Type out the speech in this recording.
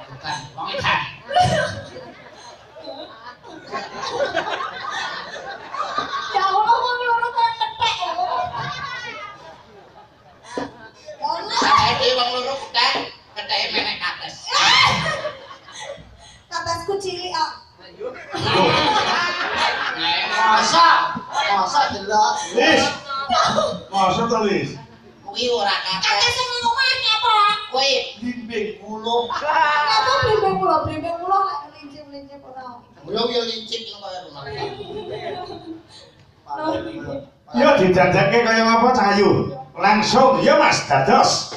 Bukan, wong edan. Ya Allah, wong loro kok kethek. Ya Allah. Saiki wong loro kethek, ketheke menek kates. Katasku cilik kok. Masa delok. Lis. Masa to, Lis? Kuwi ora kates. Katas sing ngomongane apa? Kuwi blimbing mulung. Apa blimbing kula lek lincip-lincip ora. Mulung yo lincip ngono kaya rumah. Ya didadake kaya apa Cahayu? Langsung ya Mas dados.